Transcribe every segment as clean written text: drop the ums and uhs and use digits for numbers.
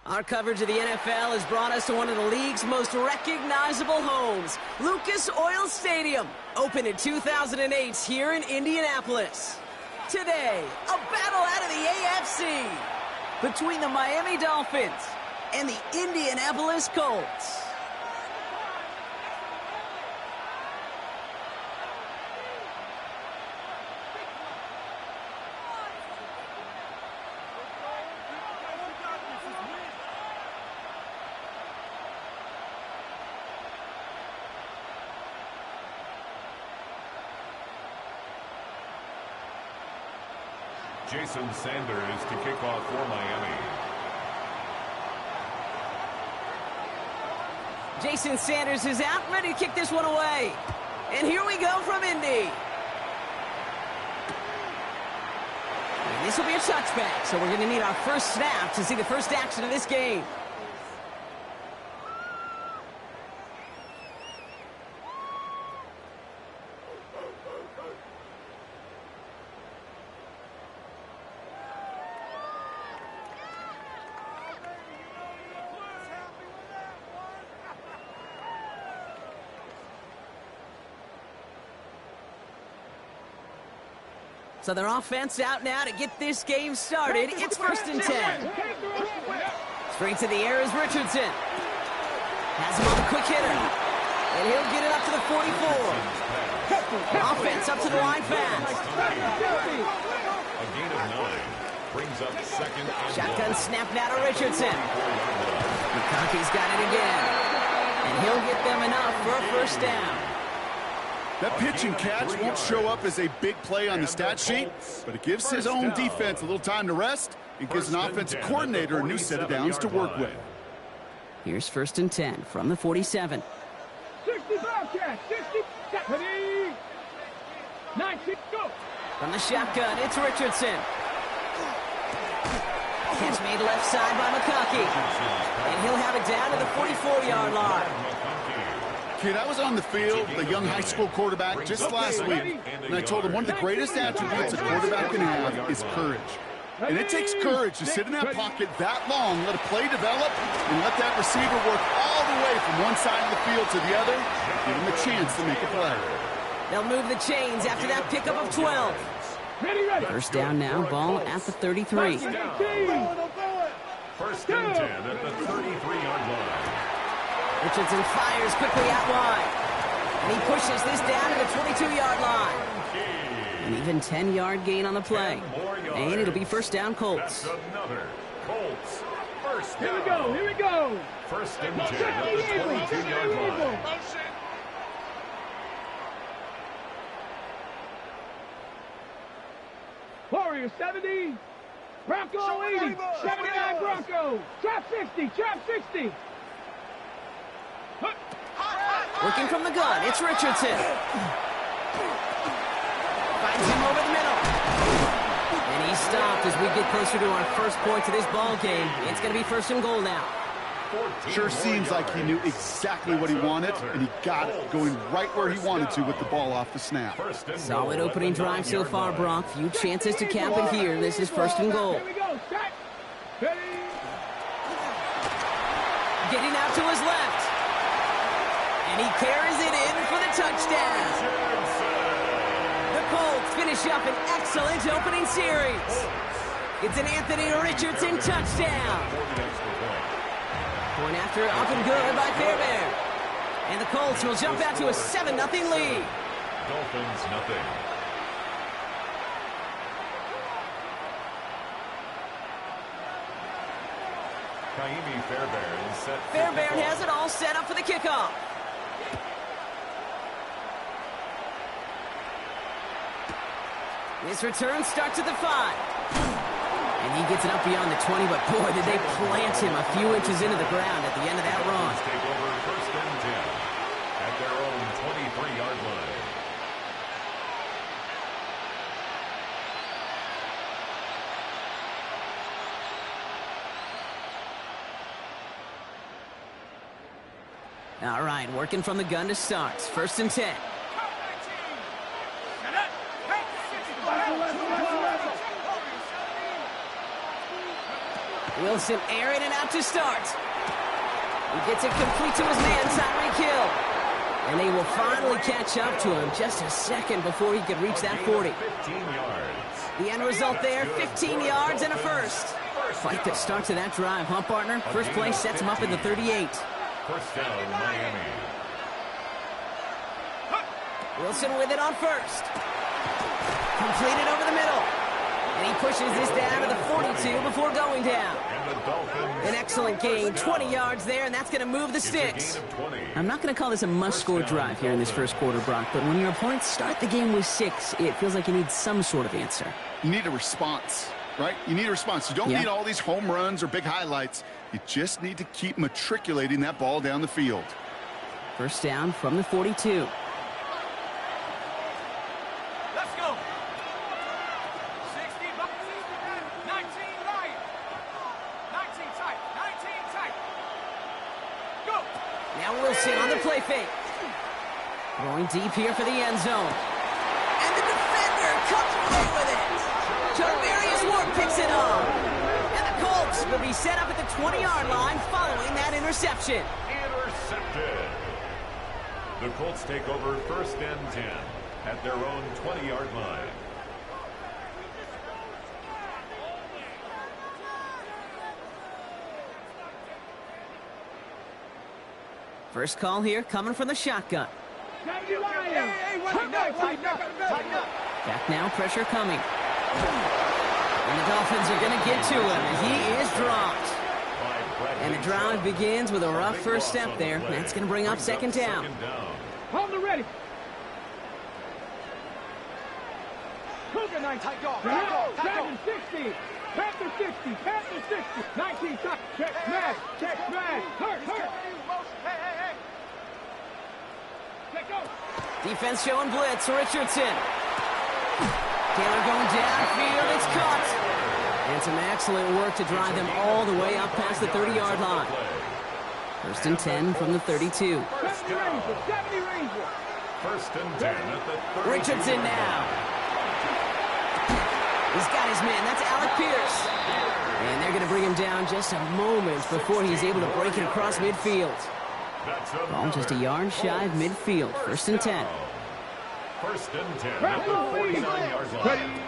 Our coverage of the NFL has brought us to one of the league's most recognizable homes, Lucas Oil Stadium, opened in 2008 here in Indianapolis. Today, a battle out of the AFC between the Miami Dolphins and the Indianapolis Colts. Jason Sanders to kick off for Miami. Jason Sanders is out, ready to kick this one away. And here we go from Indy. And this will be a touchback, so we're going to need our first snap to see the first action of this game. So their offense out now to get this game started. It's 1st and 10. Straight to the air is Richardson. Has him on the quick hitter. And he'll get it up to the 44. Offense up to the line fast. A gain of 9 brings up 2nd and Shotgun snap now to Richardson. McConkey's got it again. And he'll get them enough for a first down. That pitch and catch won't show up as a big play on the stat sheet, but it gives his own defense a little time to rest. It gives an offensive coordinator a new set of downs to work with. Here's 1st and 10 from the 47. 65 catch, 60, 90, go. From the shotgun, it's Richardson. Catch made left side by McConkey. And he'll have it down to the 44-yard line. Kid, I was on the field, the young high school quarterback, just last week, and I told him one of the greatest attributes a quarterback can have is courage. And it takes courage to sit in that pocket that long, let a play develop, and let that receiver work all the way from one side of the field to the other, give him a chance to make a play. They'll move the chains after that pickup of 12. First down now, ball at the 33. 1st and 10 at the 33-yard line. Richardson fires quickly out wide. And he pushes this down to the 22-yard line. An even 10-yard gain on the play. And it'll be first down, Colts. That's another Colts. First down. Here we go. 1st and 10 at the 22-yard line. Warrior 70. Bronco 80. 79 Bronco. Trap 60. Trap 60. Working from the gun, it's Richardson. Finds him over the middle. And he's stopped as we get closer to our first point of this ball game. It's going to be 1st and goal now. Sure seems like he knew exactly what he wanted, and he got it, going right where he wanted to with the ball off the snap. Solid opening drive so far, Brock. Few chances to cap it here. This is 1st and goal. Here we go. Set. Ready. Getting out to his left. And he carries it in for the touchdown. The Colts finish up an excellent opening series. It's an Anthony Richardson touchdown. Point after up and good by Fairbairn. And the Colts will jump out to a 7-0 lead. Dolphins nothing. Kaimi Fairbairn set. Fairbairn has it all set up for the kickoff. This return starts at the 5. And he gets it up beyond the 20, but boy, did they plant him a few inches into the ground at the end of that run. Take over 1st and 10 at their own 23-yard line. All right, working from the gun to start. 1st and 10. Wilson airing it out to start. He gets it complete to his man, Tyreek Hill. And they will finally catch up to him just a second before he could reach that 40. 15 yards. The end result there, 15 yards and a first. Fight that starts to that drive, huh, partner? First play sets him up in the 38. First down, Miami. Wilson with it on first. Completed over the middle. And he pushes this down to the 42 before going down. An excellent gain, 20 yards there, and that's going to move the sticks. I'm not going to call this a must-score drive here in this first quarter, Brock, but when your opponents start the game with 6, it feels like you need some sort of answer. You need a response, right? You need a response. You don't need all these home runs or big highlights. You just need to keep matriculating that ball down the field. First down from the 42. Let's go. 60, 19 right. 19 tight. 19 tight. Go. Now Wilson on the play fake. Going deep here for the end zone. And the defender comes away with it. Jarvarius Ward picks it up. And the Colts will be set up at the 20-yard line following that interception. Intercepted. The Colts take over first and 10 at their own 20-yard line. First call here coming from the shotgun. Back now, pressure coming. And the Dolphins are going to get to him. He is dropped. And the drive begins with a rough first step there. That's going to bring up second down. Hold it ready. Cougar 19. Dragon 60. Panther 60. Panther 60. 19 tight. Check smash. Check smash. Hurt. Hey. Let go. Defense showing blitz. Richardson. Taylor going downfield. It's caught. And some excellent work to drive them all the way up past the 30-yard line. First and 10 from the 32. 70 Ranger. First and 10 at the 32. Richardson now. He's got his man. That's Alec Pierce. And they're going to bring him down just a moment before he's able to break it across midfield. Ball just a yard shy of midfield. First and 10. First and 10 at the 49-yard line.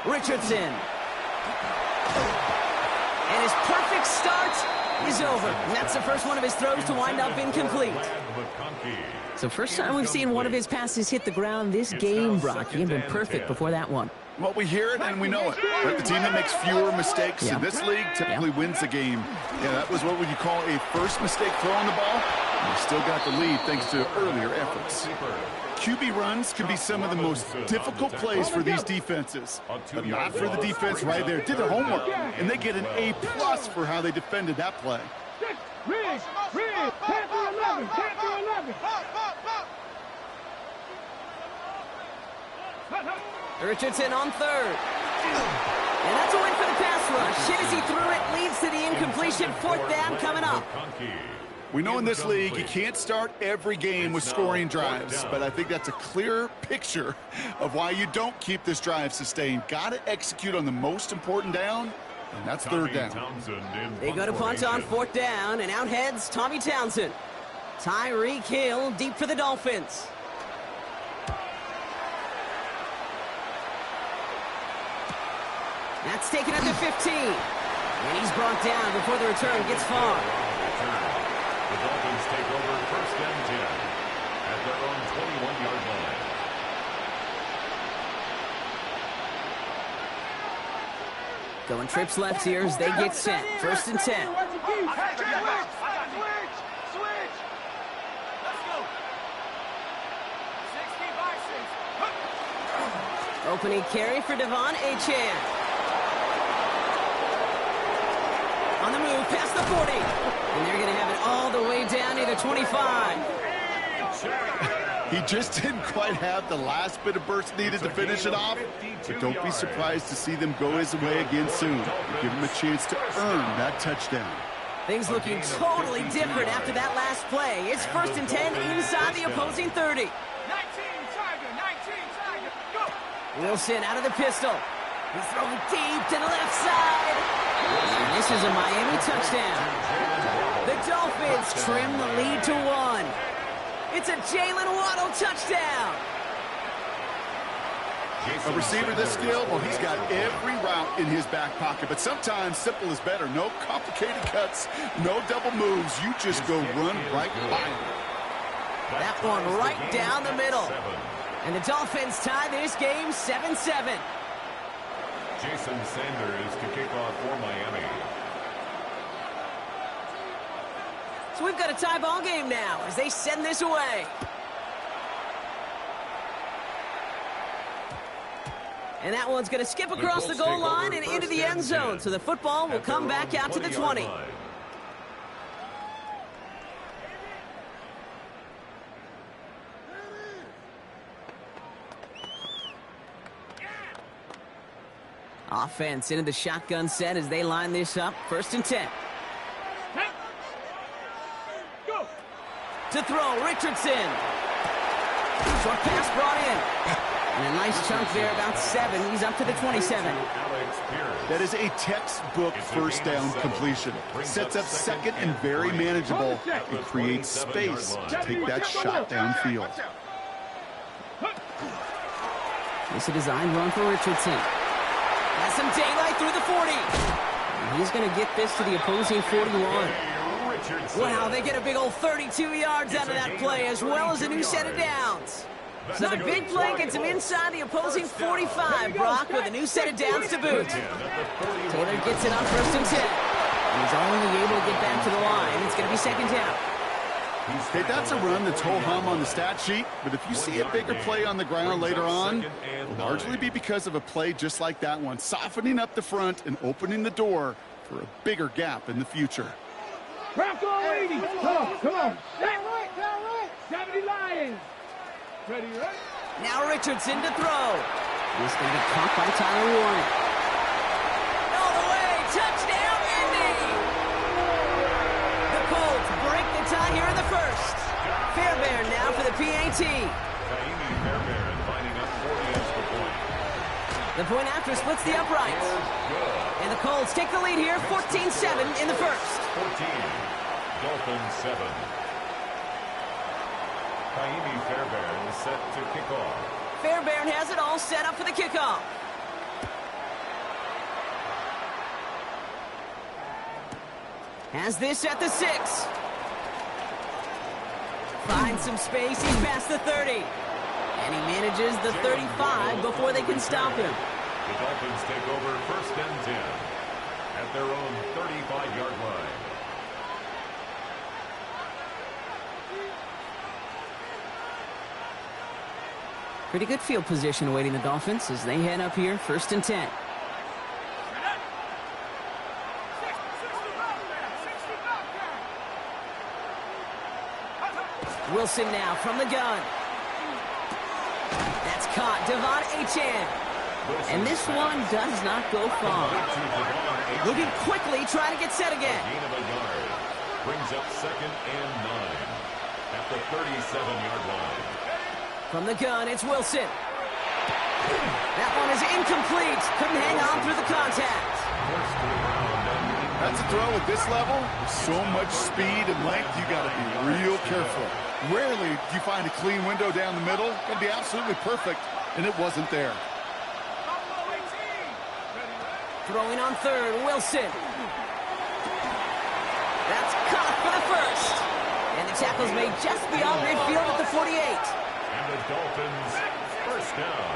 Richardson. And his perfect start is over. And that's the first one of his throws to wind up incomplete. So first time we've seen one of his passes hit the ground this game, Brock. He had been perfect before that one. Well, we hear it and we know it. But the team that makes fewer mistakes in this league typically wins the game. Yeah, that was what would you call a first mistake throw on the ball. And they still got the lead thanks to earlier efforts. QB runs can be some of the most difficult plays for these defenses, but not for the defense right there. Did their homework, and they get an A+ for how they defended that play. Ridge, Panther 11, Panther 11. Richardson on third. And that's a win for the pass rush. Shit as he threw it, leads to the incompletion. Fourth down coming up. We know in this league you can't start every game with scoring drives, but I think that's a clear picture of why you don't keep this drive sustained. Got to execute on the most important down, and that's third down. They go to punt on fourth down, and out heads Tommy Townsend. Tyreek Hill deep for the Dolphins. That's taken at the 15. And he's brought down before the return gets far. The Dolphins take over first and 10 at their own 21-yard line. Going trips left here as they get set. First and 10. Switch. Let's go. 60 Opening carry for Devon Achane. On the move, past the 40. And they're going to have it all the way down to the 25. He just didn't quite have the last bit of burst needed to finish it off. But don't be surprised to see them go his way again soon. Give him a chance to earn that touchdown. Things looking totally different after that last play. It's first and 10 inside the opposing 30. 19 Tiger, go! Wilson out of the pistol. He's throwing deep to the left side. And this is a Miami touchdown. The Dolphins trim the lead to 1. It's a Jalen Waddle touchdown. A receiver this skilled, well, he's got every route in his back pocket. But sometimes simple is better. No complicated cuts, no double moves. You just go run right by him. That one right down the middle. And the Dolphins tie this game 7-7. Jason Sanders to kick off for Miami. So we've got a tie ball game now as they send this away. And that one's going to skip across the goal line and into the end zone. So the football will come back out to the 20. Offense into the shotgun set as they line this up. 1st and 10. Go. To throw, Richardson. Short pass brought in. And a nice chunk there, about 7. He's up to the 27. That is a textbook first down completion. Sets up second and very manageable. It creates space to take that shot downfield. It's a design run for Richardson. Has some daylight through the 40. And he's going to get this to the opposing 41. Wow, they get a big old 32 yards out of that play, as well as a new set of downs. So the big play gets him inside the opposing 45, Brock, with a new set of downs to boot. Taylor gets it on 1st and 10. And he's only able to get back to the line. It's going to be 2nd down. Hey, that's a run that's ho-hum on the stat sheet, but if you see a bigger play on the ground later on, it'll largely be because of a play just like that one, softening up the front and opening the door for a bigger gap in the future. Crack on 80. Come on. Down right. 70 Lions. Ready, right? Now Richardson to throw. He's going to be caught by Tyler Warren. All the way. Touchdown, Indy. The Colts break the tie here in the 1st. Fairbairn now for the PAT. Fairbairn lining up 40 extra point. The point after splits the uprights. And the Colts take the lead here, 14-7 in the 1st. 14. Dolphins 7. Kaimi Fairbairn is set to kick off. Fairbairn has it all set up for the kickoff. Has this at the 6. Finds some space, he's past the 30. And he manages the 35 before they can stop him. The Dolphins take over 1st and 10 at their own 35-yard line. Pretty good field position awaiting the Dolphins as they head up here, 1st and 10. Wilson now from the gun. That's caught. Devon Achane. And this one does not go far. Looking quickly, trying to get set again. Gain of a yard. Brings up 2nd and 9 at the 37-yard line. From the gun, it's Wilson. That one is incomplete. Couldn't hang on through the contact. That's a throw at this level. With so much speed and length, you got to be real careful. Rarely do you find a clean window down the middle. Got to be absolutely perfect, and it wasn't there. Throwing on 3rd, Wilson. That's caught for the 1st. And the tackle's made just beyond midfield at the 48. And the Dolphins 1st down.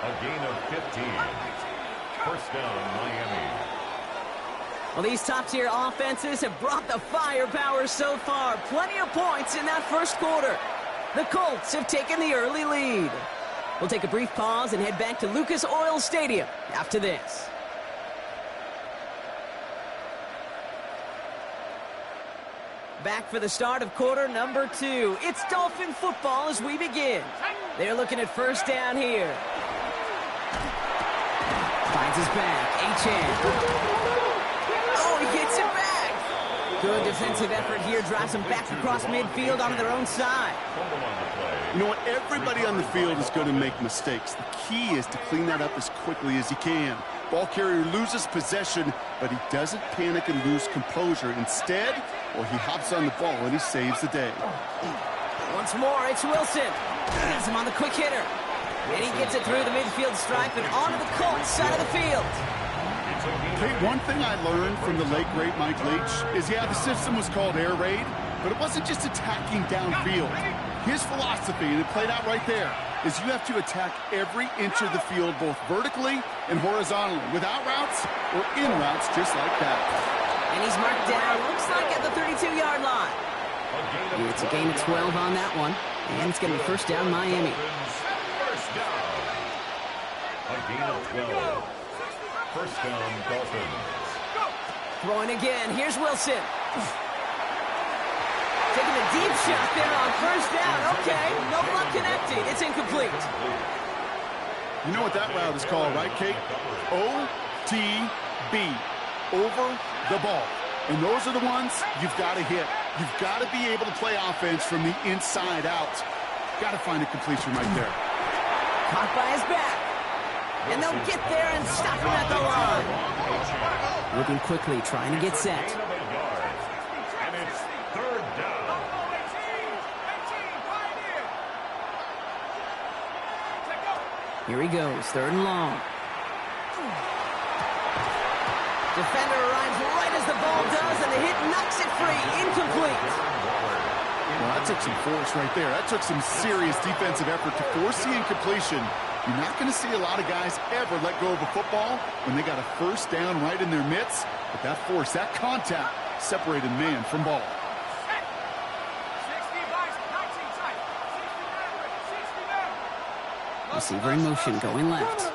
A gain of 15. 1st down, Miami. Well, these top-tier offenses have brought the firepower so far. Plenty of points in that 1st quarter. The Colts have taken the early lead. We'll take a brief pause and head back to Lucas Oil Stadium after this. Back for the start of quarter number 2. It's Dolphin football as we begin. They're looking at 1st down here. Finds his back. Achane. Oh, he gets it back. Good defensive effort here. Drives them back across midfield onto their own side. You know what? Everybody on the field is going to make mistakes. The key is to clean that up as quickly as you can. Ball carrier loses possession, but he doesn't panic and lose composure. Instead, well, he hops on the ball and he saves the day. Once more, it's Wilson. Has him on the quick hitter. And he gets it through the midfield stripe and onto the Colts side of the field. Okay, one thing I learned from the late, great Mike Leach is, yeah, the system was called air raid, but it wasn't just attacking downfield. His philosophy, and it played out right there, is you have to attack every inch of the field, both vertically and horizontally, without routes or in routes, just like that. And he's marked down, looks like at the 32-yard line. It's a gain of 12 on that one, and it's going to be first down Miami. First down. A gain of 12. First down, Dolphins. Throwing again. Here's Wilson. Taking a deep shot there on first down. Okay, no luck connecting. It's incomplete. You know what that route is called, right, Kate? OTB. Over the ball. And those are the ones you've got to hit. You've got to be able to play offense from the inside out. Got to find a completion right there. Caught by his back. And they'll get there and stop him at the line. Looking quickly, trying to get set. And it's third down. Here he goes, third and long. Defender arrives right as the ball does, and the hit knocks it free. Incomplete. Well, that took some force right there. That took some serious defensive effort to force the incompletion. You're not going to see a lot of guys ever let go of a football when they got a first down right in their midst. But that force, that contact, separated man from ball. Receiver in motion, going left.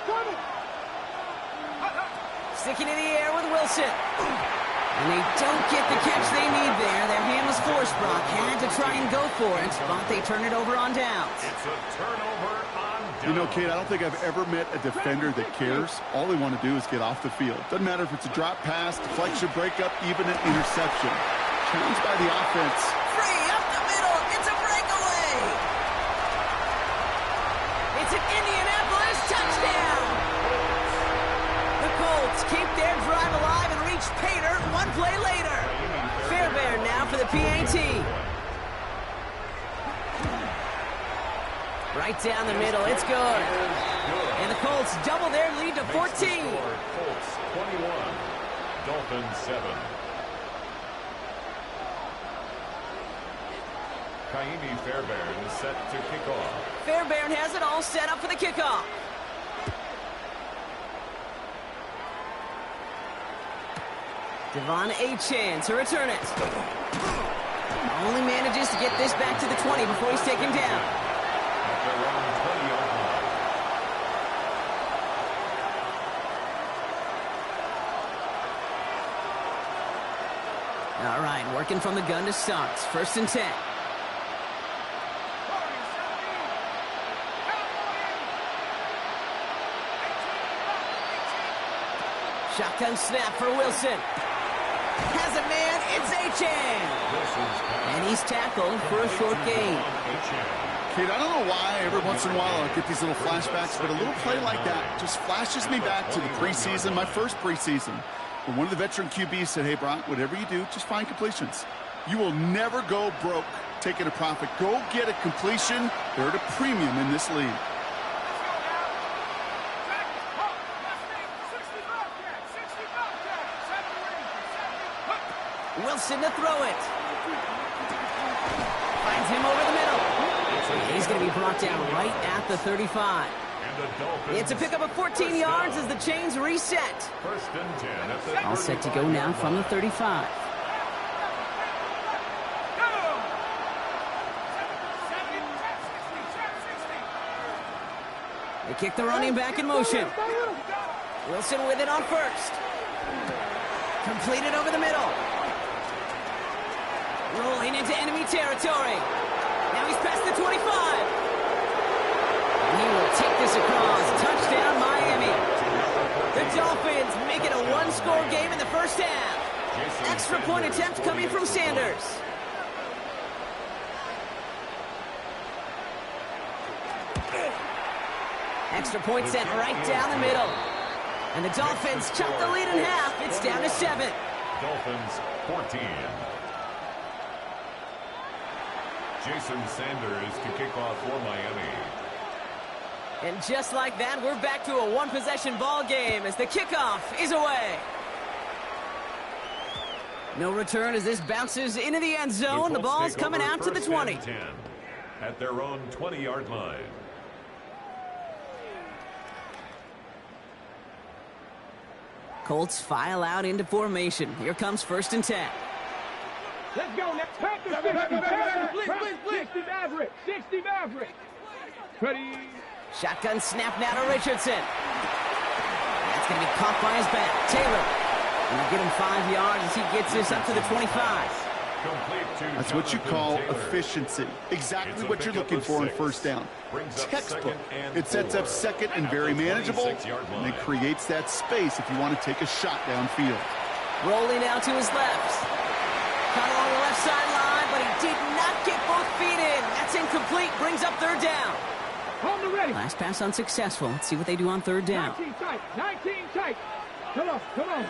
Sticking in the air with Wilson. And they don't get the catch they need there. Their hand was forced, Brock. Had to try and go for it, but they turn it over on downs. It's a turnover on downs. You know, Kate, I don't think I've ever met a defender that cares. All they want to do is get off the field. Doesn't matter if it's a drop pass, deflection, breakup, even an interception. Challenged by the offense. Free up the middle. It's a breakaway. It's an Indianapolis touchdown. The Colts keep their drive alive and reach Pater one play later. Fairbairn now for the PAT. Right down the middle. It's good. And the Colts double their lead to 14. Colts 21, Dolphins 7. Kaimi Fairbairn is set to kick off. Fairbairn has it all set up for the kickoff. Devon Achane to return it. Only manages to get this back to the 20 before he's taken down. At their own 20-yard line. All right, working from the gun to start. First and 10. Shotgun snap for Wilson. Has a man, it's Achane. And he's tackled for a short gain. Kate, I don't know why every once in a while I get these little flashbacks, but a little play like that just flashes me back to the preseason, my first preseason. When one of the veteran QBs said, hey, Brock, whatever you do, just find completions. You will never go broke taking a profit. Go get a completion. They're at a premium in this league. Wilson to throw it. Finds him over the middle. He's going to be brought down right at the 35. It's a pickup of 14 yards as the chains reset. First and 10 at the All set to go now from the 35. They kick the running back in motion. Wilson with it on first. Completed over the middle. Rolling into enemy territory. Now he's past the 25. And he will take this across. Touchdown, Miami. The Dolphins make it a one-score game in the first half. Extra point attempt coming from Sanders. Extra point sent right down the middle. And the Dolphins chop the lead in half. It's down to 7. Dolphins 14. Jason Sanders to kick off for Miami. And just like that, we're back to a one-possession ball game as the kickoff is away. No return as this bounces into the end zone. The ball's coming out to the 20. 10 at their own 20-yard line. Colts file out into formation. Here comes 1st and 10. Let's go now. Panthers 60 Maverick. 60 Maverick. Ready. Shotgun snap now to Richardson. That's going to be caught by his back. Taylor. And they get him 5 yards as he gets this up to the 25. That's what you call efficiency. Exactly what you're looking for in 1st down. Textbook. It sets up 2nd and very manageable, and it creates that space if you want to take a shot downfield. Rolling out to his left. Caught along the left sideline, but he did not get both feet in. That's incomplete. Brings up 3rd down. On the ready. Last pass unsuccessful. Let's see what they do on 3rd down. 19 tight. 19 tight. Come on. Come on.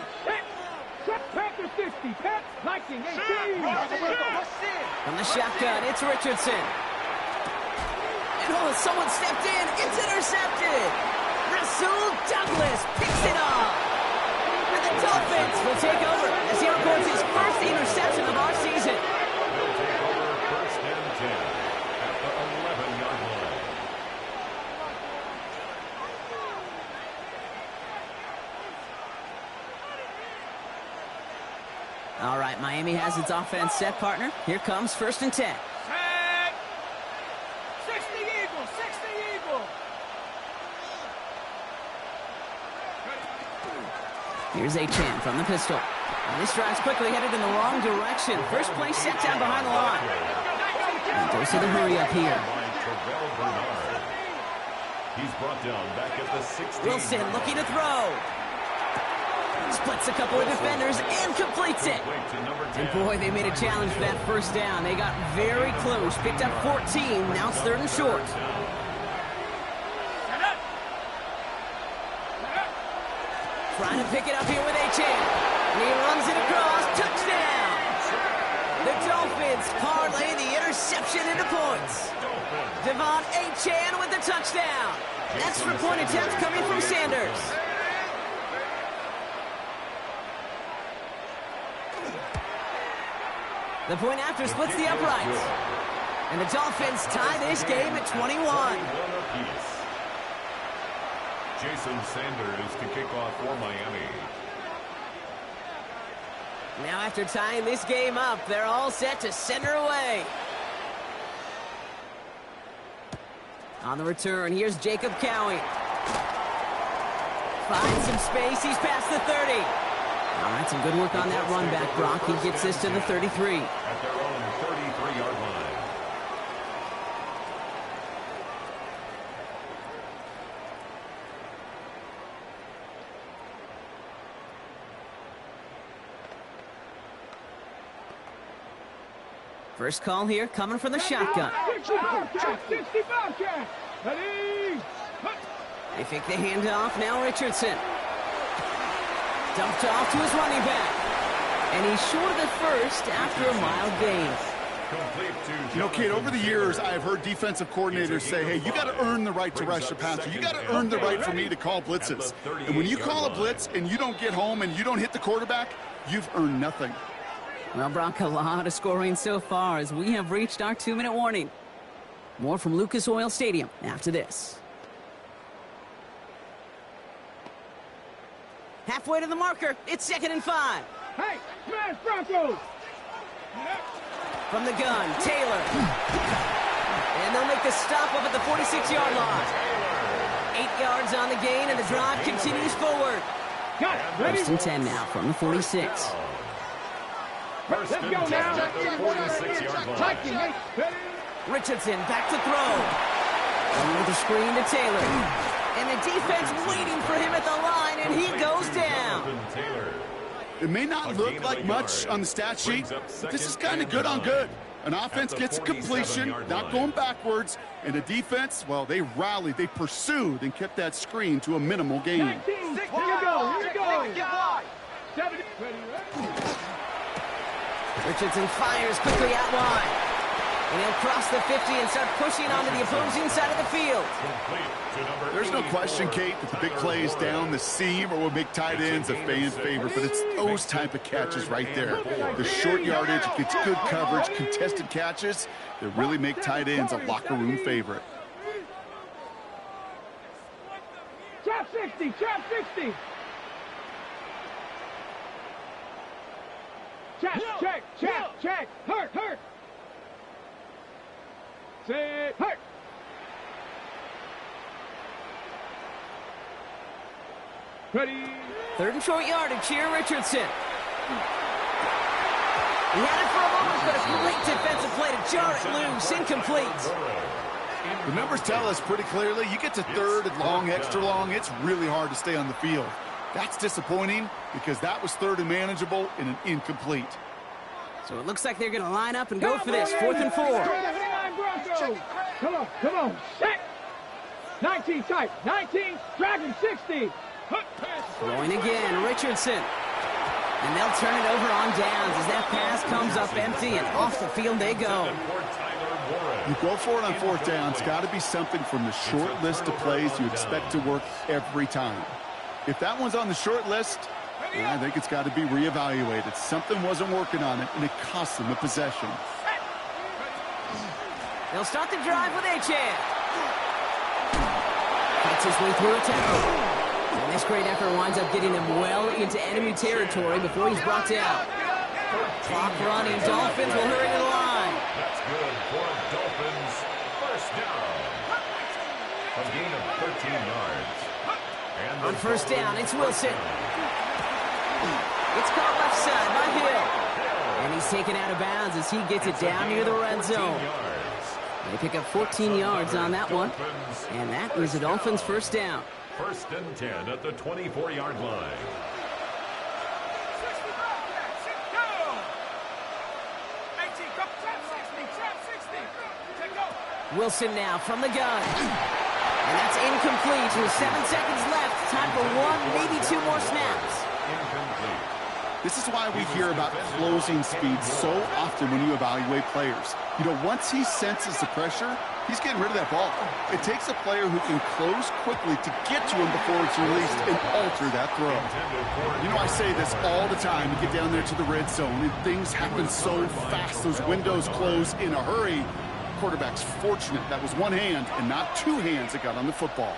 Panthers 60. Pat 19. 18. From the shotgun, it's Richardson. And oh, someone stepped in. It's intercepted. Rasul Douglas picks it off. And the Dolphins will take over as he records his first interception of our season. They'll take over 1st and 10 at the 11-yard line. All right, Miami has its offense set, partner. Here comes 1st and 10. Set. 60 Eagle. 60 Eagle. Here's Achan from the pistol. And this drive's quickly headed in the wrong direction. First play set down behind the line. And goes to the hurry up here. He's brought down back at the 16. Wilson looking to throw. Splits a couple of defenders and completes it. And boy, they made a challenge for that 1st down. They got very close. Picked up 14. Now it's 3rd and short. Trying to pick it up here with Achan. And he runs it across. Touchdown! The Dolphins parlay the interception into points. Devon Achan with the touchdown. Extra point attempt coming from Sanders. The point after splits the uprights. And the Dolphins tie this game at 21. Jason Sanders to kick off for Miami. Now after tying this game up, they're all set to send her away. On the return, here's Jacob Cowie. Finds some space, he's past the 30. All right, some good work on that run back, Brock. He gets this to the 33. At their own 33-yard line. First call here, coming from the shotgun. 60 Bobcat. Ready. They fake the handoff, now Richardson. Dumped off to his running back. And he's short of the first after a mild gain. You know, kid, over the years, I've heard defensive coordinators say, hey, you got to earn the right to rush the passer. You got to earn the right for me to call blitzes. And when you call a blitz and you don't get home and you don't hit the quarterback, you've earned nothing. Well, Brock, a lot of scoring so far as we have reached our 2-minute warning. More from Lucas Oil Stadium after this. Halfway to the marker, it's 2nd and 5. Hey, smash Broncos! From the gun, Taylor. And they'll make the stop up at the 46-yard line. 8 yards on the gain, and the drive continues forward. Got it. Ready? 1st and 10 now from the 46. Let's go now. At the 46-yard line. Richardson back to throw. Over the screen to Taylor. And the defense waiting for him at the line, and he goes down. It may not look like much on the stat sheet, but this is kind of good on good. An offense gets a completion, not going backwards, and a defense, well, they rallied, they pursued, and kept that screen to a minimal gain. 19, here you go, here you go. 70. Richardson fires quickly out wide. And he'll cross the 50 and start pushing onto the opposing side of the field. There's no question, Kate, that the big plays down the seam or will make tight ends a fan favorite, but it's those type of catches right there. The short yardage, gets good coverage, contested catches that really make tight ends a locker room favorite. Trap 60, trap 60. Check. Hurt. Say, hurt. Ready. 3rd and short yardage here, Richardson. He had it for a moment, but a great defensive play to jar it loose, incomplete. The numbers tell us pretty clearly, you get to 3rd and long, extra long, it's really hard to stay on the field. That's disappointing because that was 3rd and manageable and an incomplete. So it looks like they're going to line up and go for this, 4th and 4. Come on, set. 19 tight, 19, dragon 60. Throwing again, Richardson. And they'll turn it over on downs as that pass comes up empty and off the field they go. You go for it on 4th down. It's got to be something from the short list of plays you expect to work every time. If that one's on the short list, I think it's got to be reevaluated. Something wasn't working on it, and it cost them a possession. They'll start the drive with Achan. Cuts his way through a tackle. And this great effort winds up getting him well into enemy territory before he's brought down. Clock running. Dolphins will hurry to the line. That's good for Dolphins. First down. A gain of 13 yards. And On first down, it's Wilson. It's caught left side by Hill. And he's taken out of bounds as he gets it down near the red zone. They pick up 14 yards on that one. And that is a Dolphins first down. 1st and 10 at the 24-yard line. Wilson now from the gun. And that's incomplete with 7 seconds left. Time for 1, maybe 2 more snaps. Incomplete. This is why we hear about closing speed so often when you evaluate players. You know, once he senses the pressure, he's getting rid of that ball. It takes a player who can close quickly to get to him before it's released and alter that throw. You know, I say this all the time. You get down there to the red zone, and things happen so fast. Those windows close in a hurry. Quarterback's fortunate that was one hand and not 2 hands that got on the football.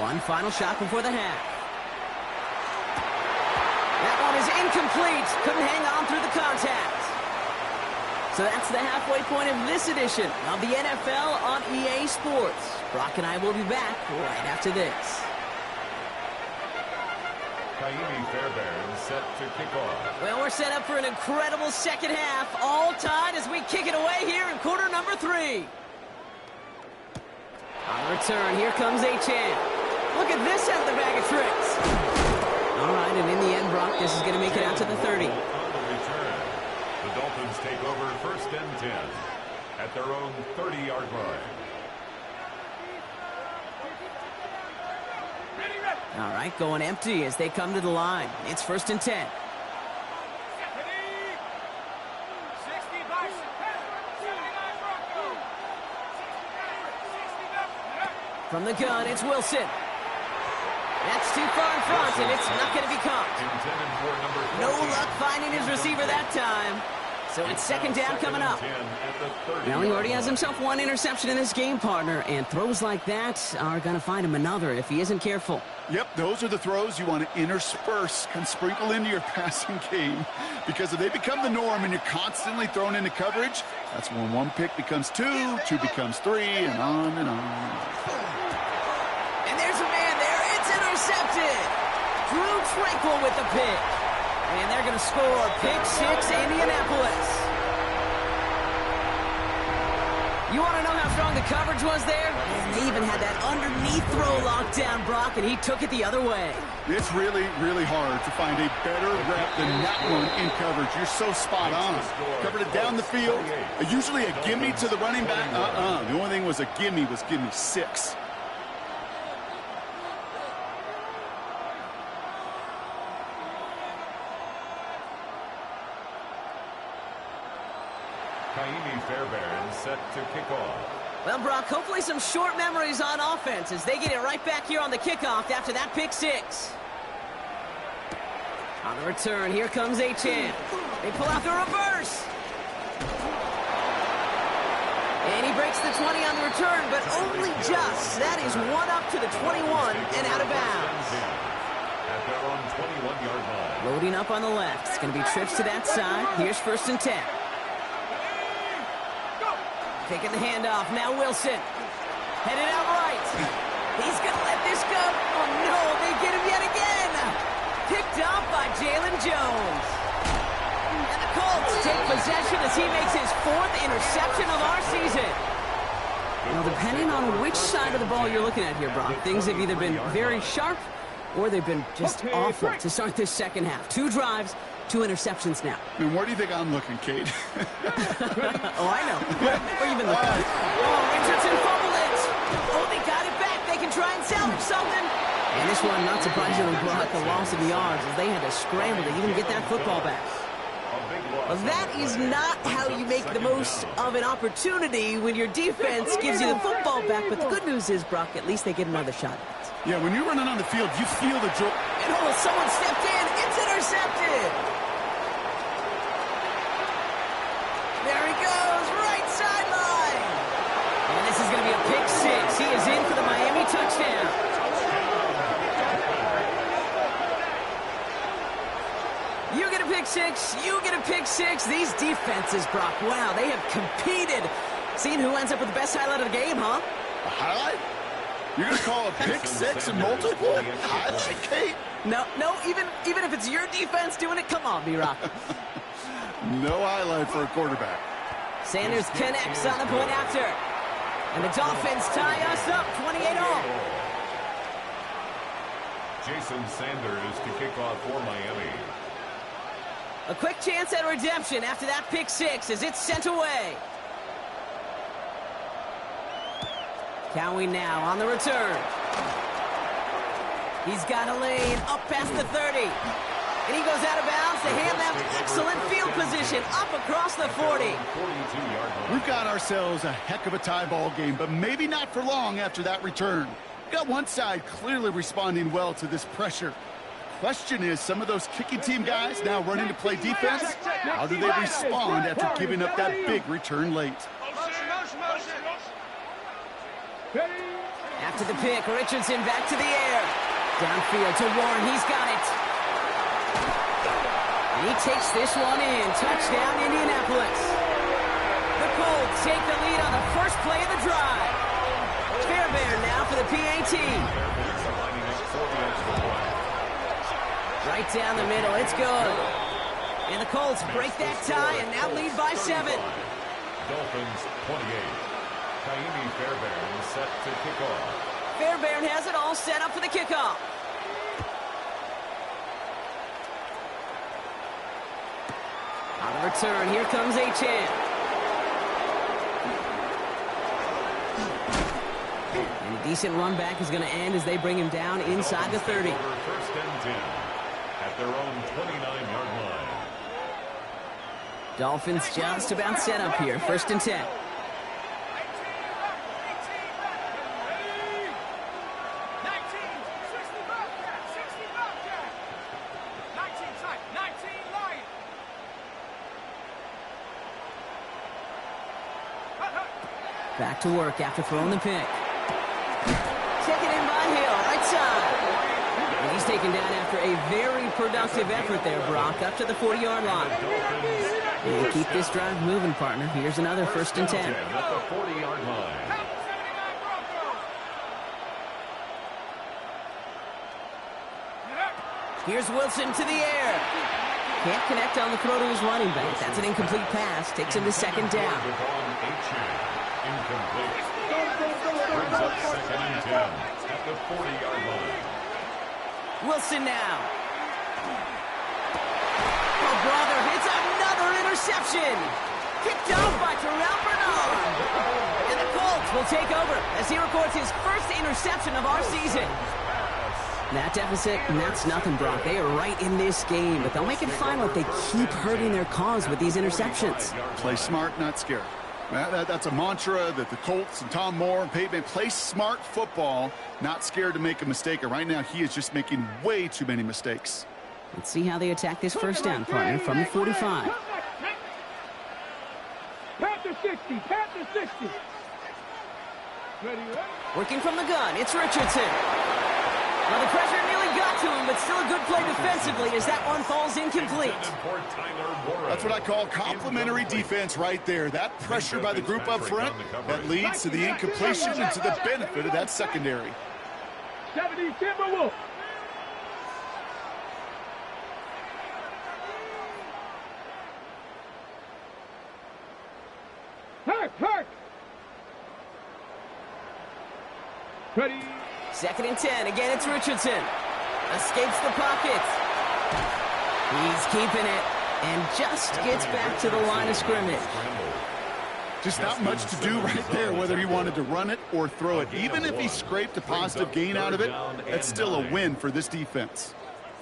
One final shot before the half. That one is incomplete. Couldn't hang on through the contact. So that's the halfway point of this edition of the NFL on EA Sports. Brock and I will be back right after this. Kaimi Fairbairn set to kick off. Well, we're set up for an incredible second half. All tied as we kick it away here in quarter number 3. On return, here comes Achan. Look at this out of the bag of tricks. All right, and in the end, Brock, this is going to make it out to the 30. On the return, the Dolphins take over 1st and 10 at their own 30-yard line. All right, going empty as they come to the line. It's 1st and 10. From the gun, it's Wilson. That's too far in front, and it's not going to be caught. No luck finding his receiver that time. So it's 2nd down coming up. Now he already has himself 1 interception in this game, partner, and throws like that are going to find him another if he isn't careful. Yep, those are the throws you want to intersperse and sprinkle into your passing game. Because if they become the norm and you're constantly thrown into coverage, that's when 1 pick becomes 2, 2 becomes 3, and on and on. And there's a man there. It's intercepted. Drew Tranquil with the pick. And they're going to score pick 6, Indianapolis. You want to know how strong the coverage was there? And they even had that underneath throw locked down, Brock, and he took it the other way. It's really, really hard to find a better rep than that one in coverage. You're so spot on. Covered it down the field. Usually a gimme to the running back. The only thing was a gimme 6. Fairbairn set to kick off. Well, Brock, hopefully some short memories on offense as they get it right back here on the kickoff after that pick 6. On the return, here comes Achane. They pull out the reverse. And he breaks the 20 on the return, but only just. That is one up to the 21 and out of bounds. At their own 21-yard line. Loading up on the left. It's going to be trips to that side. Here's 1st and 10. Taking the handoff. Now Wilson. Headed out right. He's going to let this go. Oh, no. They get him yet again. Picked off by Jalen Jones. And the Colts take possession as he makes his 4th interception of our season. Well, depending on which side of the ball you're looking at here, Brock, things have either been very sharp or they've been just awful to start this second half. 2 drives, 2 interceptions now. And where do you think I'm looking, Kate? Oh, I know. Or even the Oh, Richardson fumbled it. Oh, they got it back. They can try and salvage something. And this one, not surprisingly, brought the loss of yards as they had to scramble to even get that football back. Well, that is not how you make the most of an opportunity when your defense gives you the football back. But the good news is, Brock, at least they get another shot at it. Yeah, when you're running on the field, you feel the joy. And oh, someone stepped in. It's intercepted. There he goes, right sideline. And this is going to be a pick 6. He is in for the Miami touchdown. You get a pick 6. You get a pick 6. These defenses, Brock, wow, they have competed. Seeing who ends up with the best highlight of the game, huh? A highlight? You're going to call a pick 6 and multiple? Highlight, Kate? No, even if it's your defense doing it, come on, B-Rock. No highlight for a quarterback. Sanders connects on the point after. And the Dolphins tie us up 28-all. Jason Sanders to kick off for Miami. A quick chance at redemption after that pick 6 as it's sent away. Cowie now on the return. He's got a lane up past the 30. And he goes out of bounds to hand them excellent field position up across the 40. We've got ourselves a heck of a tie ball game, but maybe not for long after that return. Got one side clearly responding well to this pressure. Question is, some of those kicking team guys now running to play defense, how do they respond after giving up that big return late? After the pick, Richardson back to the air. Downfield to Warren, he's got it. And he takes this one in. Touchdown, Indianapolis. The Colts take the lead on the first play of the drive. Fairbairn now for the PAT. Right down the middle, it's good. And the Colts break that tie and now lead by 7. Dolphins 28. Kaimi Fairbairn set to kick off. Fairbairn has it all set up for the kickoff. On the return, here comes Achane. And a decent run back is going to end as they bring him down inside the 30. First and 10 at their own 29-yard line. Dolphins just about set up here. 1st and 10. Back to work after throwing the pick. Taken in by Hill, right side. And he's taken down after a very productive effort there, Brock, up to the 40-yard line. And keep this drive moving, partner. Here's another 1st and 10. At the 40-yard line. Here's Wilson to the air. Can't connect on the throw to his running back. That's an incomplete pass. Takes him to 2nd down. Incomplete. Brings up 2nd and 10 at the 40-yard line. Wilson now. Oh, brother, it's another interception. Kicked off by Terrell Bernard. And the Colts will take over as he records his first interception of our season. That deficit, and that's nothing, Brock. They are right in this game, but they'll make it final if they keep hurting their cause with these interceptions. Play smart, not scared. That's a mantra that the Colts and Tom Moore and Peyton play smart football, not scared to make a mistake. And right now, he is just making way too many mistakes. Let's see how they attack this first down, partner, from the 45. Panther 60, Panther 60. Working from the gun, it's Richardson. Well, the pressure nearly got to him, but still a good play defensively as that one falls incomplete. That's what I call complimentary defense right there. That pressure by the group up front, that leads to the incompletion and to the benefit of that secondary. 70 Timberwolves. Hurt. Ready. 2nd and 10. Again, it's Richardson. Escapes the pocket. He's keeping it and just gets back to the line of scrimmage. Just not much to do right there, whether he wanted to run it or throw it. Even if he scraped a positive gain out of it, that's still a win for this defense.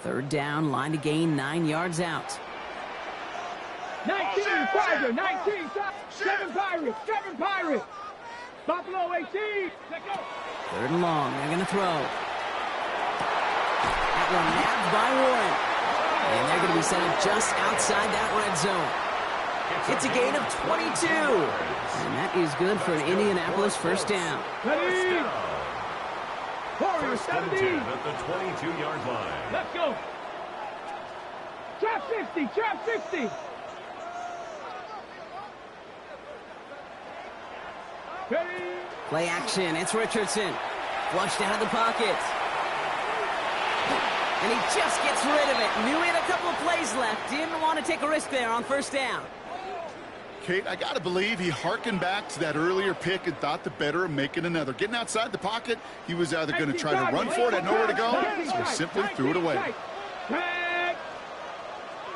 3rd down, line to gain 9 yards out. 19 Tiger, 19 7 Pirates. Buffalo 18. Let's go. 3rd and long. They're going to throw. That one nabbed by Warren. And they're going to be set up just outside that red zone. It's a gain of 22. And that is good for an Indianapolis first down. Ready. Warriors 17. At the 22-yard line. Let's go. Trap 60. Ready. Play action. It's Richardson. Flushed out of the pocket. And he just gets rid of it. Knew he had a couple of plays left. Didn't want to take a risk there on 1st down. Kate, I got to believe he harkened back to that earlier pick and thought the better of making another. Getting outside the pocket, he was either going to try to run for it, had nowhere to go, or simply threw it away.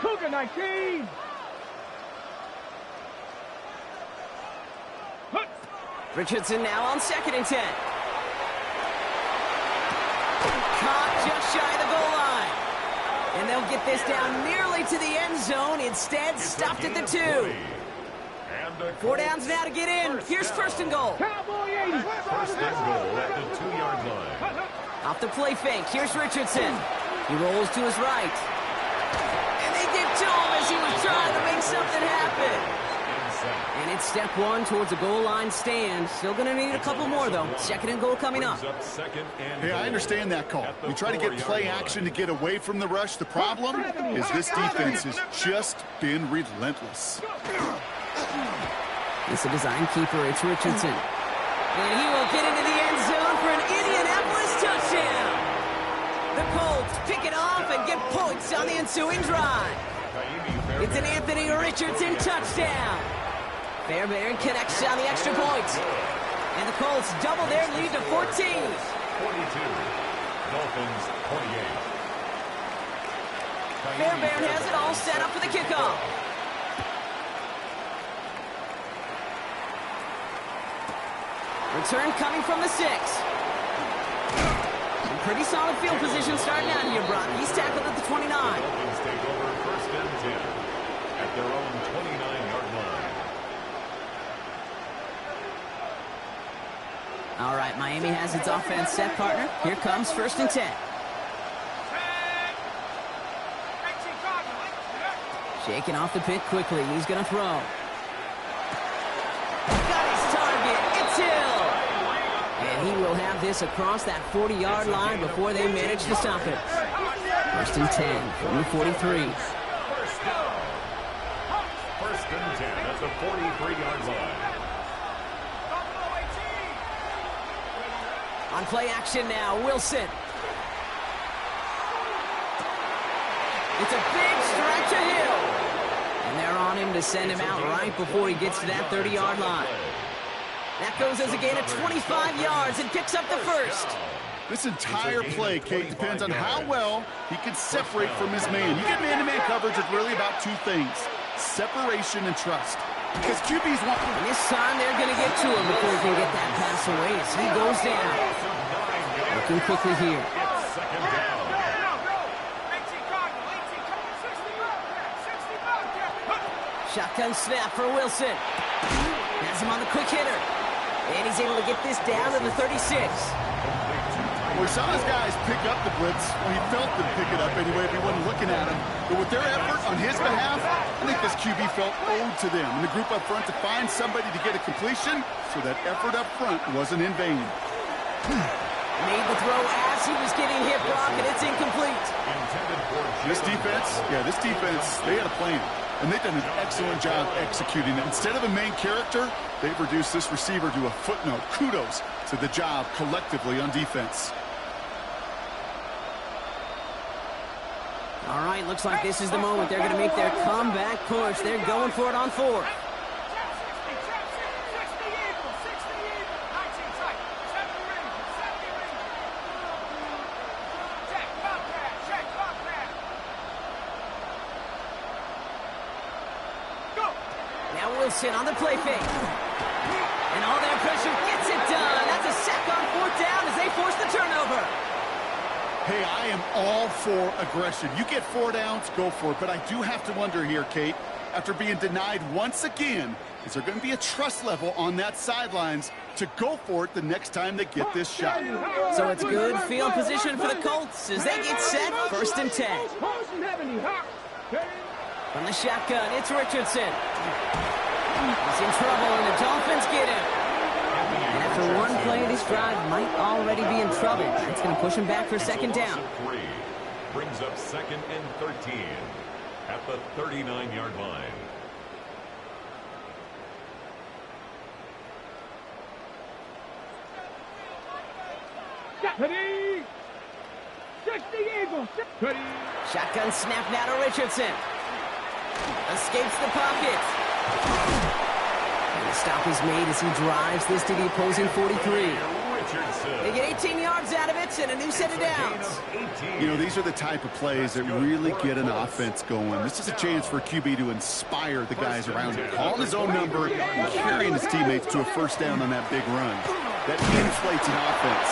Cougar 19. Richardson now on 2nd and 10. Caught just shy of the goal line. And they'll get this down nearly to the end zone. Instead, stopped at the 2. 4 downs now to get in. Here's 1st and goal. Cowboy 80. 1st and goal at the 2-yard line. Off the play fake. Here's Richardson. He rolls to his right. And they get to him as he was trying to make something happen. And it's step 1 towards a goal line stand. Still going to need a couple more, though. 2nd and goal coming up. Hey, I understand that call. You try to get play action to get away from the rush. The problem is this defense has just been relentless. It's a design keeper. It's Richardson. And he will get into the end zone for an Indianapolis touchdown. The Colts pick it off and get points on the ensuing drive. It's an Anthony Richardson touchdown. Fairbairn connects on the extra point. And the Colts double their lead to 14. 42. Dolphins 28. Fairbairn has it all set up for the kickoff. Return coming from the 6. Some pretty solid field position starting out here, Brock. He's tackled at the 29. Dolphins take over 1st and 10 at their own 29-yard line. All right, Miami has its offense set, partner. Here comes 1st and 10. Shaking off the pick quickly. He's going to throw. Got his target. It's Hill. And he will have this across that 40-yard line before they manage to stop it. 1st and 10 from the 43. 1st and 10 at the 43-yard line. On play action now, Wilson. It's a big stretch of Hill. And they're on him to send him out right before he gets to that 30-yard line. That goes as a gain of 25 yards and picks up the first. This entire play, Kate, depends on how well he can separate from his man. You get man-to-man coverage, it's really about two things: separation and trust. Because QBs want... And this time they're going to get to him before he can get that pass away as he goes down. Looking quickly here. Shotgun snap for Wilson. Has him on the quick hitter. And he's able to get this down to the 36. Well, we saw his guys pick up the blitz. Well, he felt them pick it up anyway if he wasn't looking at him. But with their effort on his behalf, I think this QB felt owed to them. And the group up front to find somebody to get a completion, so that effort up front wasn't in vain. Made the throw as he was getting hit, Brock, and it's incomplete. This defense, they had a plan. And they've done an excellent job executing it. Instead of a main character, they've reduced this receiver to a footnote. Kudos to the job collectively on defense. All right, looks like this is the moment. They're going to make their comeback push. They're going for it on fourth. Wilson on the play fake. And all their pressure gets it done. That's a sack on fourth down as they force the turnover. Hey, I am all for aggression. You get 4 downs, go for it. But I do have to wonder here, Kate, after being denied once again, is there going to be a trust level on that sidelines to go for it the next time they get this shot? So it's good field position for the Colts as they get set, 1st and 10. From the shotgun, it's Richardson. He's in trouble, and the Dolphins get him. And after one play, this drive might already be in trouble. It's going to push him back for 2nd down. Brings up 2nd and 13 at the 39-yard line. Ready? 60 Eagles. Ready? Shotgun snap now to Richardson. Escapes the pocket. And the stop is made as he drives this to the opposing 43. They get 18 yards out of it and a new set of downs. You know, these are the type of plays that really get an offense going. This is a chance for QB to inspire the guys around him, calling his own number and carrying his teammates to a 1st down on that big run. That inflates an offense,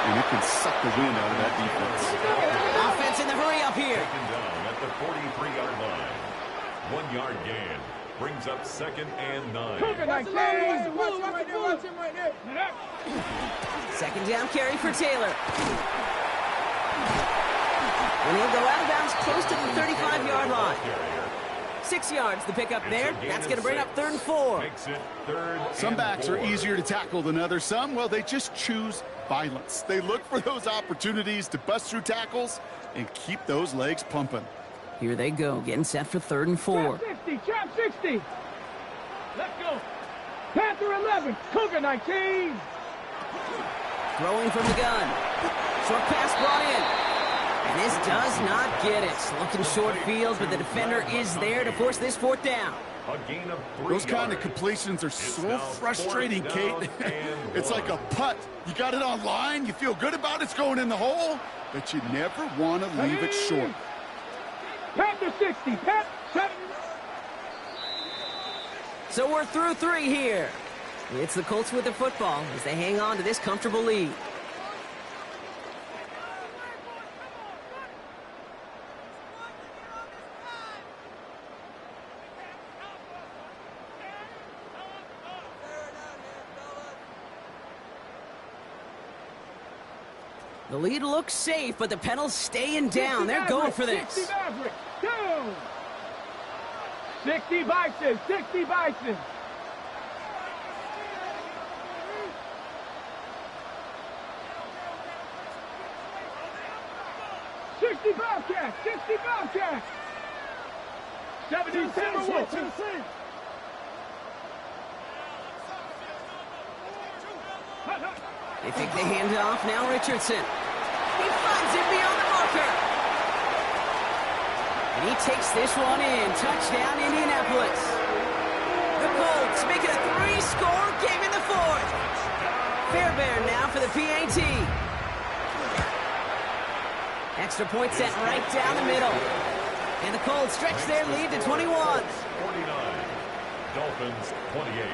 and it can suck the wind out of that defense. Offense in the hurry up here. Taken down at the 43-yard line. 1-yard gain brings up 2nd and 9. Watch him right there. 2nd down carry for Taylor. And he'll go out of bounds close to the 35-yard line. 6 yards the pickup there. That's going to bring up 3rd and 4. Some backs are easier to tackle than others. Some, well, they just choose violence. They look for those opportunities to bust through tackles and keep those legs pumping. Here they go, getting set for 3rd and 4. Trap 60. Let's go. Panther 11. Cougar 19. Throwing from the gun. Short pass brought in. And this does not get it. Looking short field, but the defender is there to force this 4th down. Those kind of completions are so frustrating, Kate. It's like a putt. You got it on line, you feel good about it's going in the hole, but you never want to leave it short. Panther 60. Panther 7. So we're through 3 here. It's the Colts with the football as they hang on to this comfortable lead. The lead looks safe, but the pedals staying down. They're going for this. 60 Mavericks. Down. 60 Bison. 60 Bison. 60 Bobcats. 60 Bobcats. 70 Timberwolves. They take the handoff. Now Richardson. He finds it beyond the marker. And he takes this one in. Touchdown, Indianapolis. The Colts make it a 3-score game in the fourth. Fairbairn now for the PAT. Extra point sent right down the middle. And the Colts stretch their lead to 21. 49. Dolphins 28.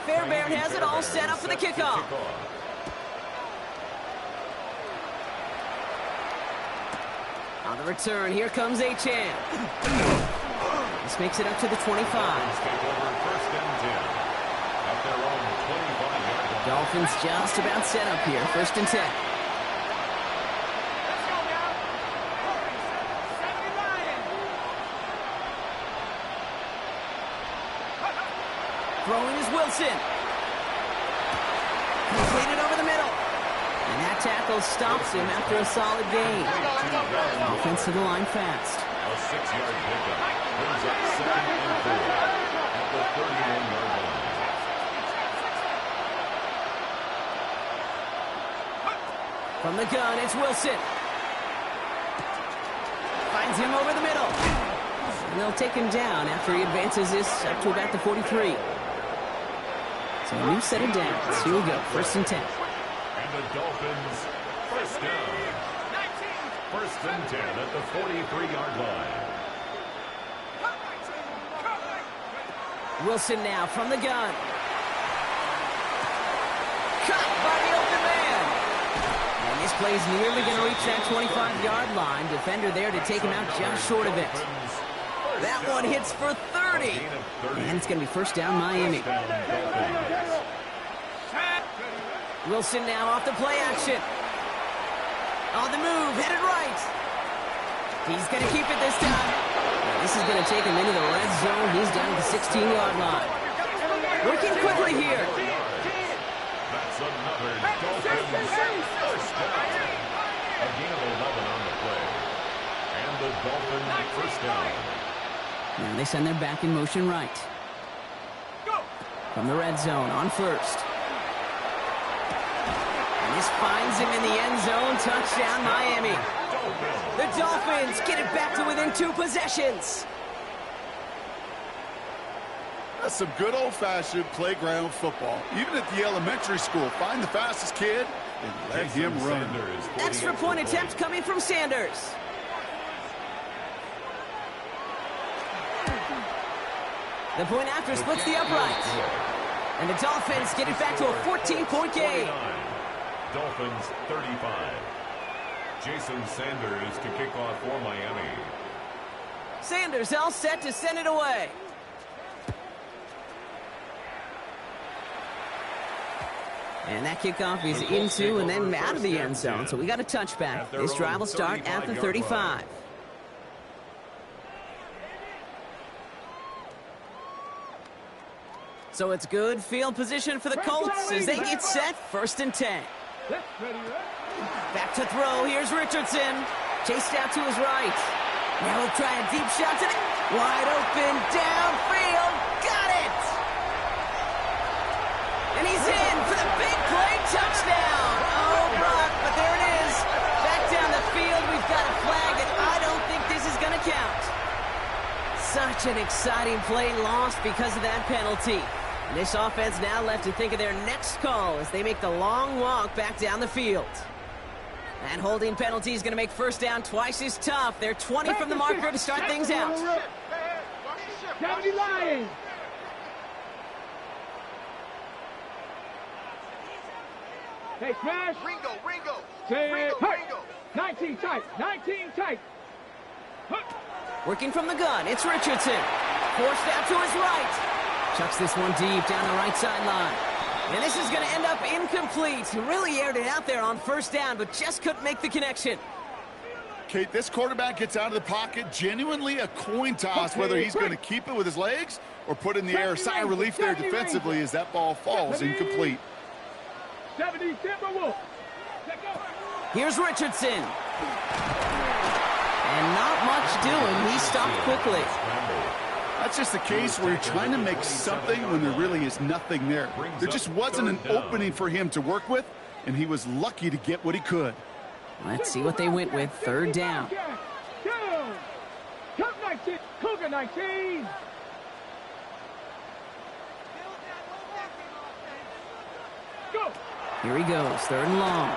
Fairbairn has it all set up for the kickoff. On the return, here comes Achan. This makes it up to the 25. Dolphins just about set up here. 1st and 10. Throwing is Wilson. Completed over the middle. And that tackle stops him after a solid gain. Offense to the line fast. A 6-yard pickup. Brings up 2nd and 4 at the 31-yard line. From the gun, it's Wilson. Finds him over the middle. And they'll take him down after he advances this up to about the 43. So a new set of downs. Here we go. 1st and 10. And the Dolphins, 1st down. 1st and 10 at the 43-yard line. Wilson now from the gun. Caught by the open man. And this play's nearly going to reach that 25-yard line. Defender there to take him out just short of it. That one hits for 30. And it's going to be 1st down Miami. Wilson now off the play action. On the move, headed right. He's going to keep it this time. This is going to take him into the red zone. He's down to the 16-yard line. Working quickly here. That's another Dolphins 1st down. A gain of 11 on the play. And the Dolphins 1st down. Now they send their back in motion right. From the red zone on 1st. And this finds him in the end zone. Touchdown, Miami. The Dolphins get it back to within 2 possessions. That's some good old-fashioned playground football. Even at the elementary school, find the fastest kid and let him run. Extra point attempt coming from Sanders. The point after splits the uprights. And the Dolphins get it back to a 14-point game. Dolphins 35. Jason Sanders to kick off for Miami. Sanders all set to send it away. And that kickoff is into and then out of the end zone. So we got a touchback. This drive will start at the 35. So it's good field position for the Colts as they get set. 1st and 10. Back to throw. Here's Richardson. Chased out to his right. Now he'll try a deep shot to the wide open downfield. Got it! And he's in for the big play touchdown. Oh, Brock, but there it is. Back down the field. We've got a flag, and I don't think this is going to count. Such an exciting play lost because of that penalty. And this offense now left to think of their next call as they make the long walk back down the field. That holding penalty is going to make 1st down twice as tough. They're 20 from the marker to start things out. 70 Lions. Hey, smash. Ringo. Say, hurt. 19 tight. 19 tight. Working from the gun, it's Richardson. Forced out to his right. Chucks this one deep down the right sideline. And this is going to end up incomplete. He really aired it out there on 1st down, but just couldn't make the connection. Kate, this quarterback gets out of the pocket, genuinely a coin toss, whether he's going to keep it with his legs or put in the air. Sigh of relief there defensively as that ball falls incomplete. 70 Timberwolves. Here's Richardson. And not much doing. He stopped quickly. That's just a case where you're trying to make something when there really is nothing there. There just wasn't an opening for him to work with, and he was lucky to get what he could. Let's see what they went with. 3rd down. Count 19. Cougar 19. Go. Here he goes, 3rd and long.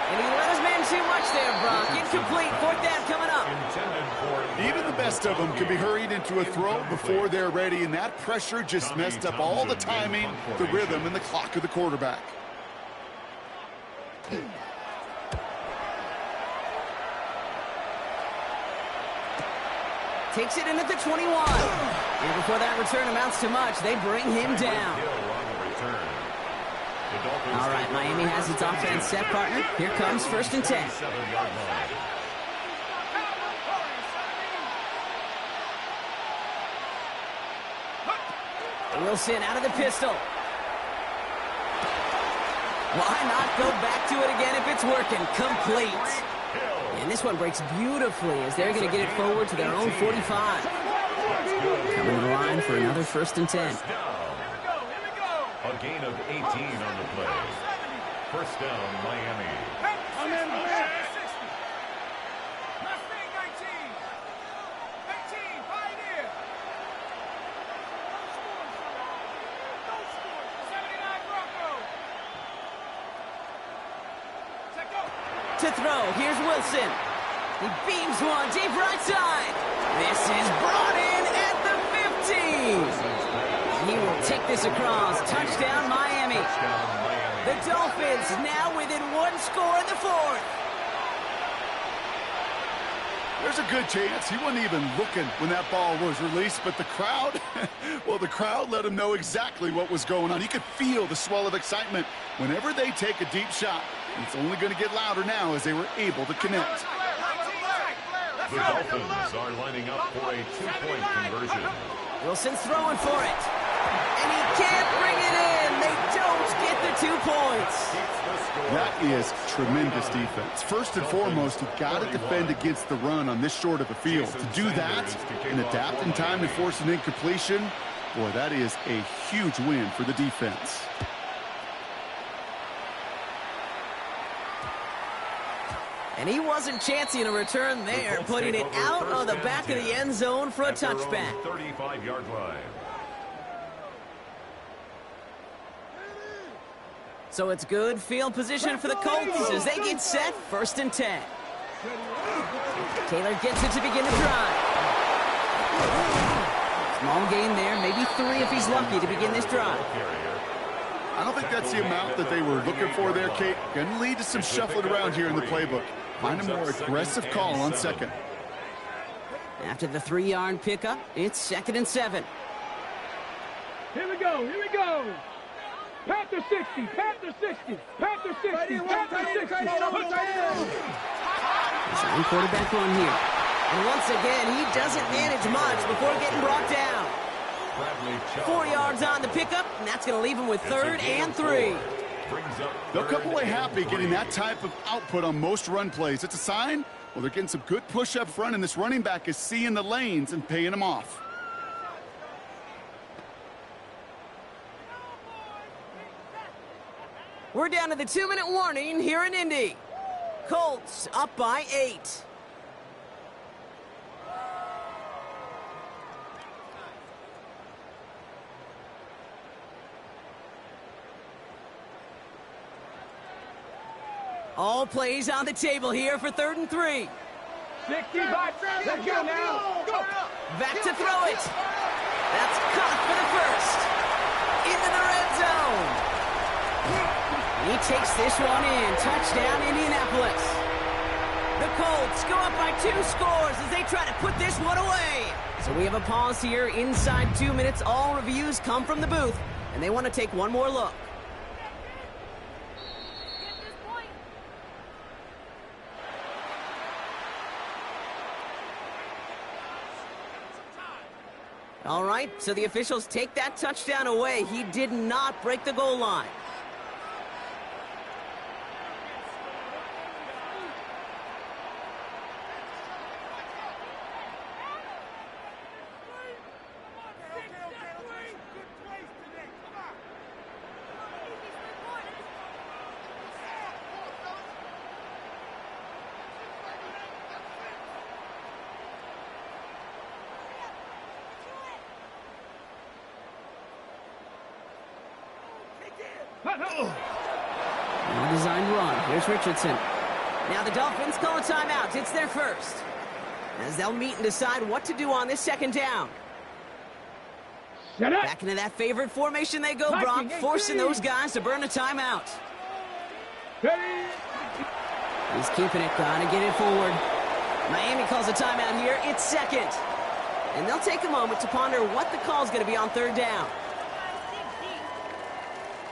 And he let his man too much there, Brock. Incomplete, 4th down coming up. Even the best of them can be hurried into a throw before they're ready, and that pressure just messed up all the timing, the rhythm, and the clock of the quarterback. Takes it in at the 21. And before that return amounts to much, they bring him down. All right, Miami has its offense set, partner. Here comes 1st and 10. Wilson out of the pistol. Why not go back to it again if it's working? Complete. And this one breaks beautifully as they're going to get it forward to their own 45. Coming to the line for another 1st and 10. A gain of 18 on the play. 1st down, Miami. To throw, here's Wilson. He beams one deep right side. This is brought in at the 15. He will take this across. Touchdown, Miami. The Dolphins now within 1 score in the 4th. There's a good chance he wasn't even looking when that ball was released, but the crowd, well, the crowd let him know exactly what was going on. He could feel the swell of excitement whenever they take a deep shot. It's only going to get louder now as they were able to connect. The Dolphins are lining up for a 2-point conversion. Wilson's throwing for it. And he can't bring it in. They don't get the 2 points. That is tremendous defense. First and foremost, you've got to defend against the run on this short of a field. To do that and adapt in time to force an incompletion, boy, that is a huge win for the defense. And he wasn't chancing a return there, putting it out on the back of the end zone for a touchback. 35-yard line. So it's good field position for the Colts as they get set, 1st and 10. Taylor gets it to begin the drive. Small gain there, maybe 3 if he's lucky to begin this drive. I don't think that's the amount that they were looking for there, Kate. Going to lead to some shuffling around here in the playbook. Find a more aggressive call on 2nd. After the 3-yard pickup, it's 2nd and 7. Here we go, here we go. Panther 60, Panther 60, Panther 60, Panther 60. Some quarterback run here. And once again, he doesn't manage much before getting brought down. 4 yards on the pickup, and that's going to leave him with 3rd and 3. They'll come away happy getting that type of output on most run plays. It's a sign, well, they're getting some good push up front, and this running back is seeing the lanes and paying them off. We're down to the 2-minute warning here in Indy. Colts up by 8. All plays on the table here for 3rd and 3. 65. Let's go now. Go. Back to throw it. That's caught for the 1st. Into the red zone. He takes this one in. Touchdown, Indianapolis. The Colts go up by 2 scores as they try to put this one away. So we have a pause here inside 2 minutes. All reviews come from the booth, and they want to take one more look. All right, so the officials take that touchdown away. He did not break the goal line. Well-designed run. Here's Richardson. Now the Dolphins call a timeout. It's their first, as they'll meet and decide what to do on this second down. Back into that favorite formation they go, Brock, forcing those guys to burn a timeout. He's keeping it, trying to get it forward. Miami calls a timeout here. It's second. And they'll take a moment to ponder what the call is going to be on third down.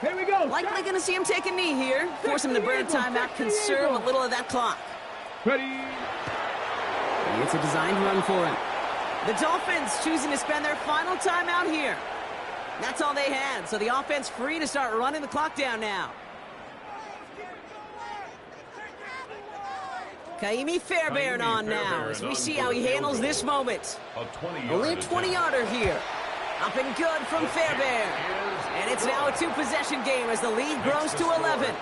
Here we go. Likely going to see him take a knee here. Force him to burn a timeout, conserve a little of that clock. Ready. It's a designed run for him. The Dolphins choosing to spend their final timeout here. That's all they had, so the offense free to start running the clock down now. Kaimi Fairbairn on now as we see how he handles this moment. Only a 20-yarder here. Up and good from Fairbairn. And it's now a two-possession game as the lead grows to 11.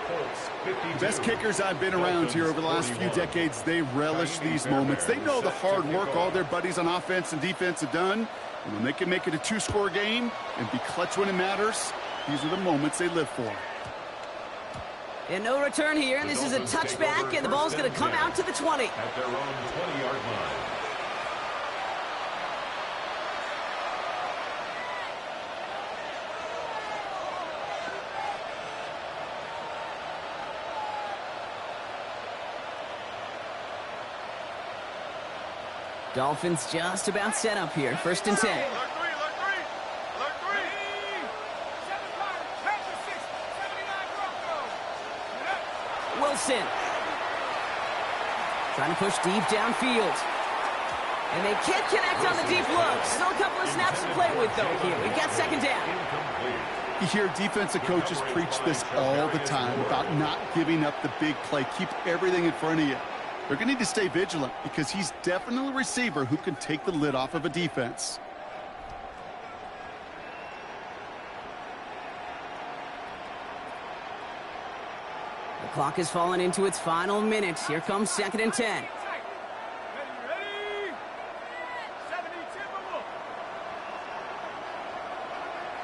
Best kickers I've been around here over the last few decades, they relish these moments. They know the hard work all their buddies on offense and defense have done. And when they can make it a two-score game and be clutch when it matters, these are the moments they live for. And no return here, and this is a touchback, and the ball's going to come out to the 20. At their own 20-yard line. Dolphins just about set up here. First and 10. Wilson. Trying to push deep downfield. And they can't connect on the deep look. Still a couple of snaps to play with, though, here. We've got second down. You hear defensive coaches preach this all the time about not giving up the big play. Keep everything in front of you. They're going to need to stay vigilant because he's definitely a receiver who can take the lid off of a defense. The clock has fallen into its final minutes. Here comes second and 10.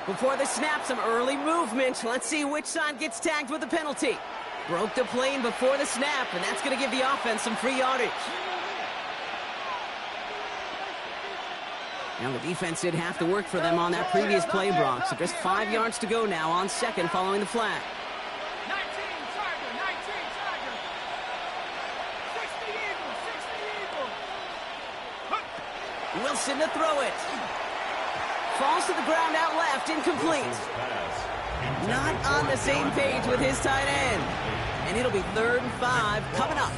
Before the snap, some early movement. Let's see which side gets tagged with the penalty. Broke the plane before the snap, and that's going to give the offense some free yardage. Now the defense did have to work for them on that previous play, Brock. So just 5 yards to go now on second following the flag. 19 Tiger, 19 Tiger. 60 Eagle, 60 Eagle. Wilson to throw it. Falls to the ground out left, incomplete. Not on the same page with his tight end. And it'll be 3rd and 5 coming up.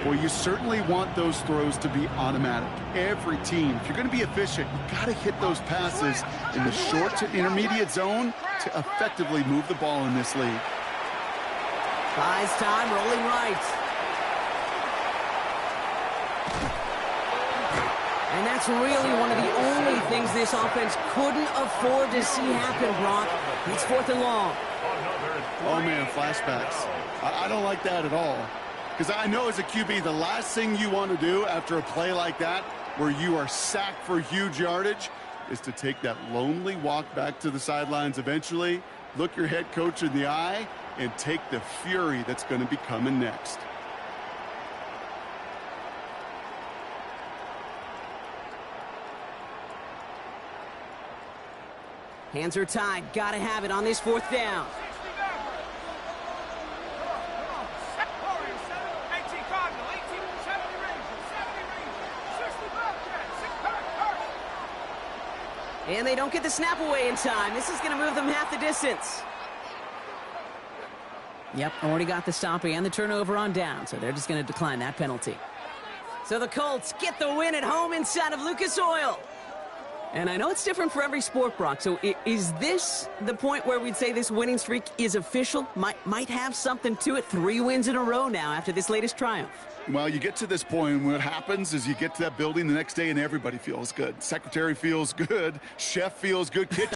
Well, you certainly want those throws to be automatic. Every team, if you're going to be efficient, you got to hit those passes in the short to intermediate zone to effectively move the ball in this league. Buys time, rolling right. And that's really one of the only things this offense couldn't afford to see happen, Brock. It's 4th and long. Oh, man, flashbacks. I don't like that at all. Because I know as a QB, the last thing you want to do after a play like that, where you are sacked for huge yardage, is to take that lonely walk back to the sidelines eventually, look your head coach in the eye, and take the fury that's going to be coming next. Hands are tied. Got to have it on this 4th down. And they don't get the snap away in time. This is going to move them half the distance. Yep, already got the stop and the turnover on down, so they're just going to decline that penalty. So the Colts get the win at home inside of Lucas Oil. And I know it's different for every sport, Brock, so is this the point where we'd say this winning streak is official? Might have something to it. 3 wins in a row now after this latest triumph. Well, you get to this point, and what happens is you get to that building the next day and everybody feels good. Secretary feels good. Chef feels good. Kitchen